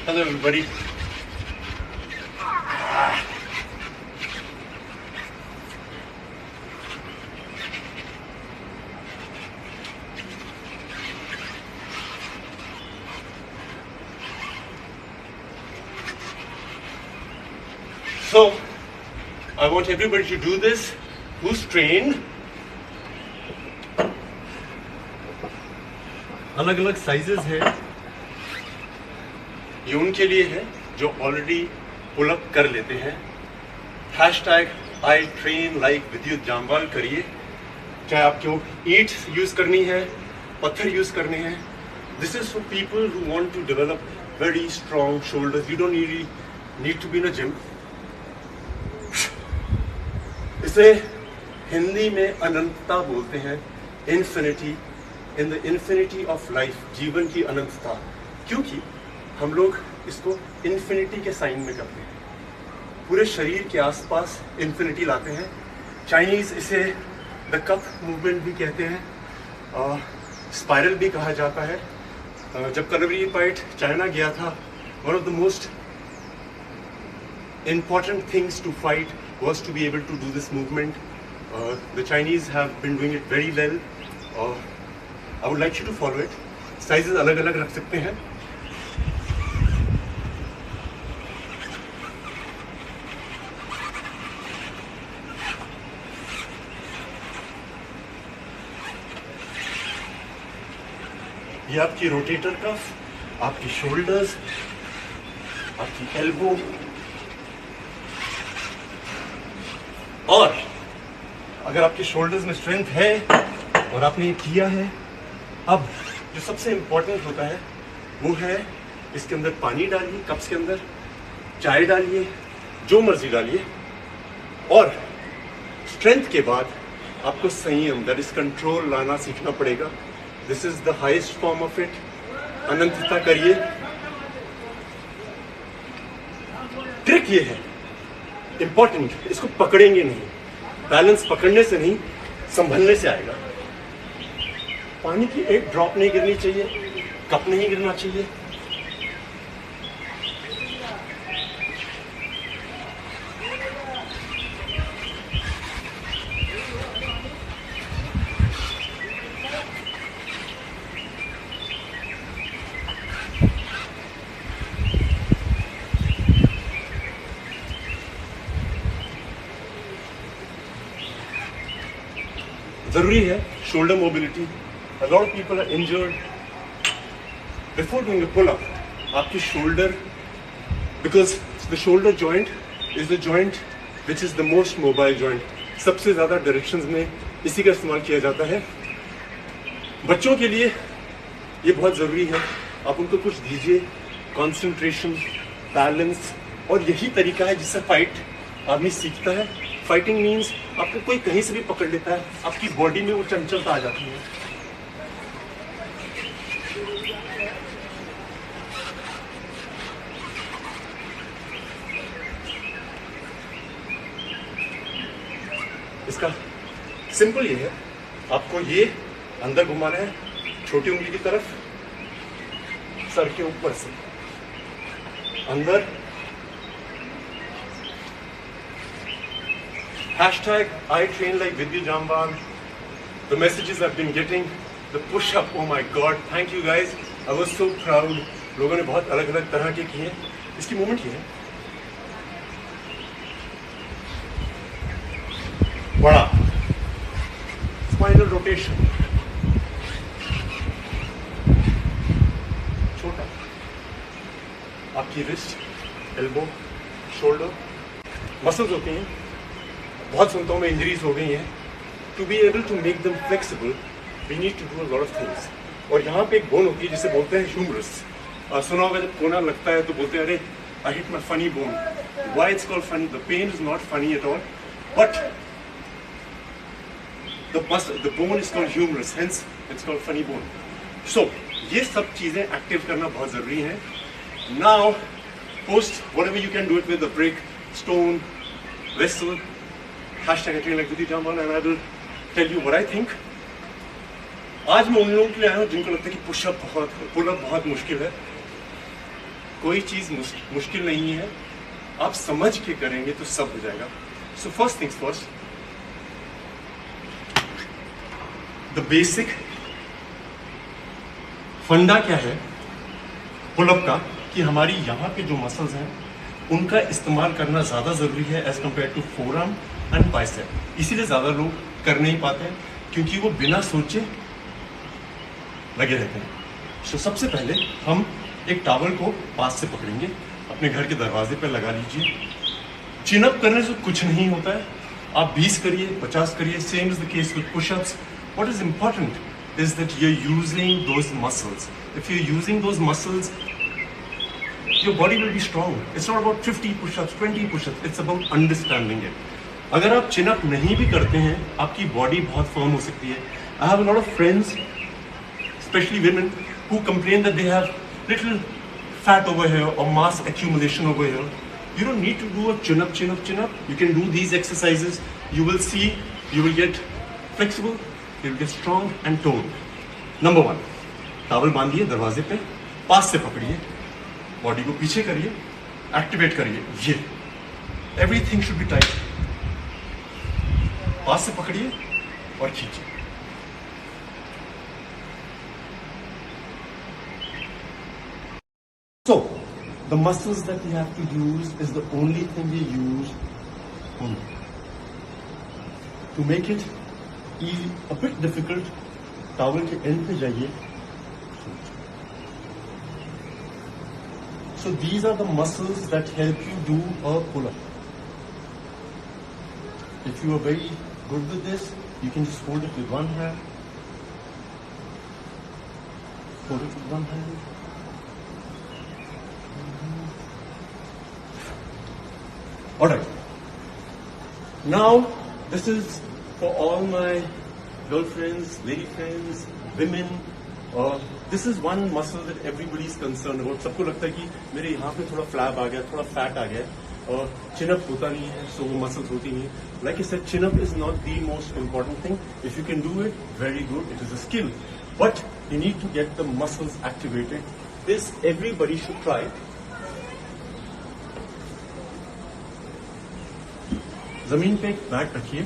Hello, everybody. So, I want everybody to do this who's trained. अलग अलग sizes है, ये उनके लिए है जो ऑलरेडी पुल अप कर लेते हैं। हैशटैग आई ट्रेन लाइक विद्युत जामवाल करिए, चाहे आपको ईंट यूज करनी है, पत्थर यूज करने हैं। This is for people who want to develop very strong shoulders. You don't need to be in a gym. इसे हिंदी में अनंतता बोलते हैं, infinity, in the infinity of life, जीवन की अनंतता। क्योंकि हम लोग इसको इन्फिनिटी के साइन में करते हैं, पूरे शरीर के आसपास इन्फिनिटी लाते हैं। चाइनीज इसे द कप मूवमेंट भी कहते हैं, स्पाइरल भी कहा जाता है। जब कनवरी फाइट चाइना गया था, one of the most important things to fight was to be able to do this movement. The Chinese have been doing it very well. I would like you to follow it. Sizes अलग अलग रख सकते हैं। ये आपकी rotator cuff, आपकी shoulders, आपकी elbow, और अगर आपके शोल्डर्स में स्ट्रेंथ है और आपने ये किया है, अब जो सबसे इंपॉर्टेंट होता है वो है इसके अंदर पानी डालिए, कप्स के अंदर चाय डालिए, जो मर्जी डालिए, और स्ट्रेंथ के बाद आपको संयम, दैट इज कंट्रोल, लाना सीखना पड़ेगा। This is the highest form of it. अनंतता करिए। ट्रिक ये है इंपॉर्टेंट, इसको पकड़ेंगे नहीं, बैलेंस पकड़ने से नहीं, संभलने से आएगा। पानी की एक ड्रॉप नहीं गिरनी चाहिए, कप नहीं गिरना चाहिए। जरूरी है shoulder mobility. A lot of people are injured before doing a pull-up. आपकी shoulder, because the shoulder joint is the joint which is the most mobile joint. सबसे ज़्यादा डायरेक्शंस में इसी का इस्तेमाल किया जाता है। बच्चों के लिए ये बहुत ज़रूरी है। आप उनको कुछ दीजिए, कंसंट्रेशन, बैलेंस, और यही तरीका है जिससे फाइट आदमी सीखता है। फाइटिंग मीन्स आपको कोई कहीं से भी पकड़ लेता है, आपकी बॉडी में वो चंचलता आ जाती है। इसका सिंपल ये है, आपको ये अंदर घुमाना है, छोटी उंगली की तरफ, सर के ऊपर से अंदर। Hashtag I train like Vidya Jamwal. The messages I've been getting, the push-up, oh my God, thank you guys. I was so proud. लोगों ने बहुत अलग अलग तरह के किए। इसकी मूवमेंट ये है, बड़ा स्पाइनल रोटेशन, छोटा, आपकी रिस्ट, एल्बो, शोल्डर, मसल्स होती हैं। बहुत सुनता हूँ मैं, इंजरीज हो गई हैं। To be able to make them flexible we need to do a lot of things. और यहाँ पे एक बोन होती है जिसे बोलते हैं ह्यूमरस। सुना होगा जब कोना लगता है तो बोलते हैं अरे I hit my funny bone. Why it's called funny? The pain is not funny at all, but the bone is called humerus, hence it's called funny bone. So ये सब चीज़ें एक्टिव करना बहुत ज़रूरी है। Now post whatever you can do it with a brick, stone, vessel, hashtag I train like Vidya Jamwal, and I will tell you what I think. आज मैं उन लोगों के लिए आया हूँ जिनको लगता है कि पुल अप बहुत मुश्किल है। कोई चीज मुश्किल नहीं है, आप समझ के करेंगे तो सब हो जाएगा। So first things first, the basic फंडा क्या है पुलअप का, कि हमारी यहाँ पे जो मसल्स हैं उनका इस्तेमाल करना ज्यादा जरूरी है as compare to forearm and bicep. इसीलिए ज्यादा लोग कर नहीं पाते हैं क्योंकि वो बिना सोचे लगे रहते हैं। तो सबसे पहले हम एक टॉवल को पास से पकड़ेंगे, अपने घर के दरवाजे पर लगा लीजिए। चिन अप करने से कुछ नहीं होता है, आप 20 करिए, 50 करिए, same is the case with pushups. What is important is that you are using those muscles. If you are using those muscles, your body will be strong. It's not about 50 push-ups, 20 push-ups. It's about understanding it. अगर आप chin up नहीं भी करते हैं, आपकी body बहुत firm हो सकती है. I have a lot of friends, especially women, who complain that they have little fat over here or mass accumulation over here. You don't need to do a chin up, chin up, chin up. You can do these exercises. You will see, you will get flexible, you will get strong and toned. Number 1, towel बांधिए दरवाजे पे, पास से पकड़िए, body को पीछे करिए, activate करिए, ये everything should be tight. पास से पकड़िए और खींचिए। So the muscles that you have to use is the only thing you use only. To make it a bit difficult, towel के एंड पे जाइए। So these are the muscles that help you do a pull-up. If you are very good with this, you can just hold it with one hand. Hold it with one hand. Alright. Now, this is for all my girlfriends, lady friends, women. This is one muscle that everybody is concerned about. सबको लगता है कि मेरे यहाँ पे थोड़ा flap आ गया, थोड़ा फैट आ गया, और चिनअप होता नहीं है, सो वो मसल्स होती नहीं है। Like I said, chin-up is not the most important thing. If you can do it, very good. It is a skill, but you need to get the muscles activated. This everybody should try. जमीन पे एक mat रखिए।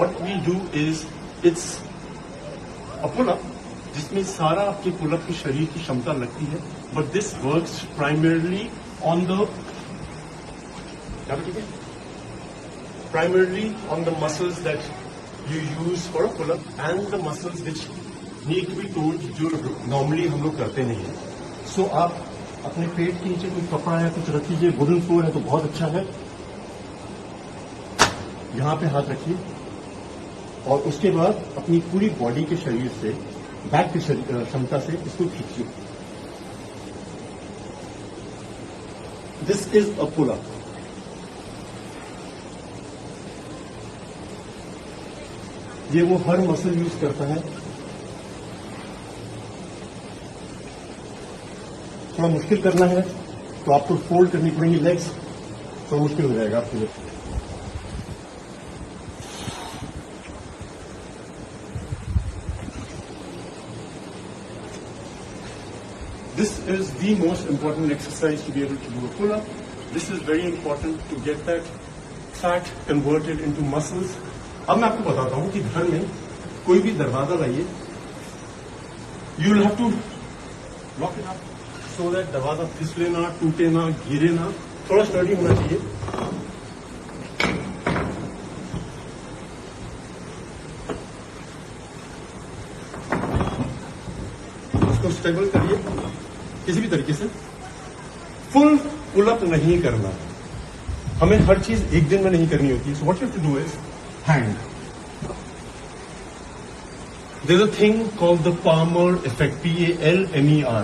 What we do is it's a pull-up जिसमें सारा आपके pull-up की शरीर की क्षमता लगती है, but this works primarily on the muscles that you use for a pull up and the muscles which need to be told, जो नॉर्मली हम लोग करते नहीं है। सो आप अपने पेट के नीचे कोई कपड़ा या कुछ रख लीजिए, वुडन फ्लोर है तो बहुत अच्छा है। यहां पे हाथ रखिए और उसके बाद अपनी पूरी बॉडी के शरीर से, बैक की क्षमता से इसको खींचिए। This is a pull up. ये वो हर मसल यूज करता है। थोड़ा मुश्किल करना है तो आपको फोल्ड करनी पड़ेगी लेग्स, तो मुश्किल हो जाएगा आपके लिए। This is the most important exercise to be able to do a pull-up. This is very important to get that fat converted into muscles. अब मैं आपको बताता हूँ कि घर में कोई भी दरवाजा लाइए, you will have to lock it up so that दरवाजा फिसले ना, टूटे ना, गिरे ना, थोड़ा स्टडी होना चाहिए। इसको स्टेबल करिए किसी भी तरीके से। फुल पुल अप नहीं करना, हमें हर चीज एक दिन में नहीं करनी होती। So what you have to do is hand. There is a thing called the palmer effect, PALMER।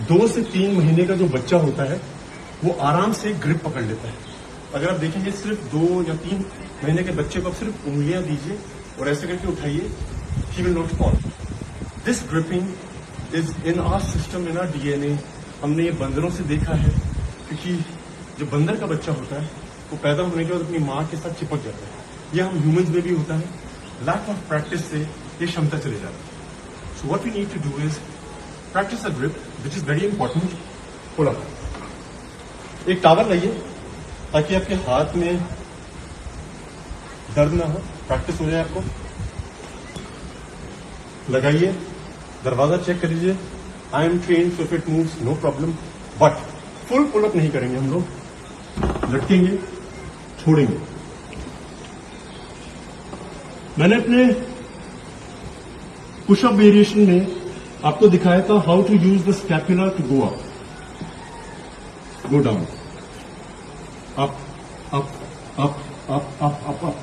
2 से 3 महीने का जो बच्चा होता है वो आराम से ग्रिप पकड़ लेता है। अगर आप देखेंगे सिर्फ 2 या 3 महीने के बच्चे को आप सिर्फ उंगलियां दीजिए और ऐसे करके उठाइए, he will not fall. This gripping is in our system, in our DNA। हमने ये बंदरों से देखा है, क्योंकि जो बंदर का बच्चा होता है वो पैदा होने के बाद अपनी माँ के साथ चिपक जाता है। ये हम ह्यूमंस में भी होता है। लैक ऑफ प्रैक्टिस से ये क्षमता चले जाती है। So what we need to do is practice a grip, which is very important. Pull up. एक टॉवल लाइए ताकि आपके हाथ में दर्द ना हो, प्रैक्टिस हो जाए आपको। लगाइए, दरवाजा चेक कर लीजिए। I am train so if it moves no problem, but full pull up नहीं करेंगे हम लोग। लटकेंगे, छोड़ेंगे। मैंने अपने पुशअप वेरिएशन में आपको दिखाया था how to use the scapula to go up, go down, up up up up up up up.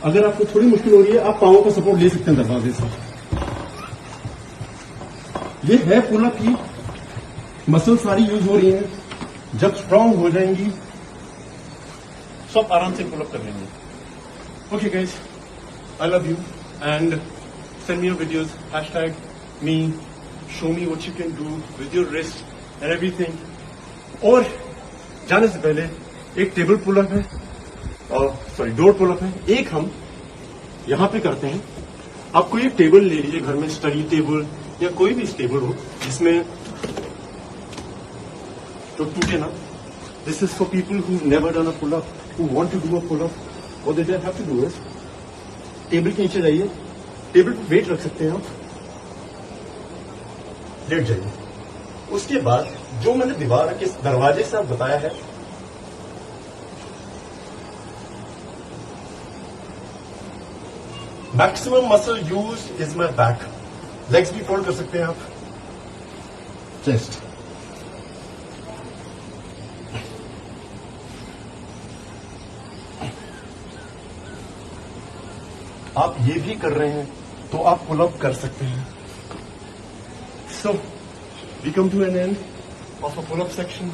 अगर आपको थोड़ी मुश्किल हो रही है, आप पांवों का सपोर्ट ले सकते हैं दरवाजे से। ये है पुल अप की मसल सारी यूज हो रही हैं। जब स्ट्रांग हो जाएंगी सब आराम से पुल अप कर लेंगे। Okay guys, I love you and send me your videos, #me, show me what you can do with your wrist and everything. और जाने से पहले एक टेबल पुल अप है और सॉरी डोर पुल अप है, एक हम यहां पे करते हैं। आप कोई एक टेबल ले लीजिए घर में, स्टडी टेबल या कोई भी टेबल हो जिसमें तो टूटे ना। This is for people who never done a pull up, who want to do a pull up. What they have to do is table के नीचे जाइए, टेबल पर वेट रख सकते हैं आप, लेट जाइए। उसके बाद जो मैंने दीवार के दरवाजे से आप बताया है, maximum muscle use is my back. Legs भी फोल्ड कर सकते हैं आप, चेस्ट। आप ये भी कर रहे हैं तो आप पुल अप कर सकते हैं। So we come to an end of a pull up section,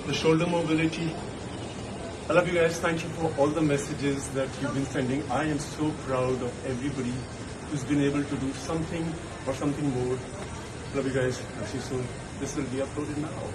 the shoulder mobility. I love you guys. Thank you for all the messages that you've been sending. I am so proud of everybody who's been able to do something or something more. Love you guys. I'll see you soon. This will be uploaded now.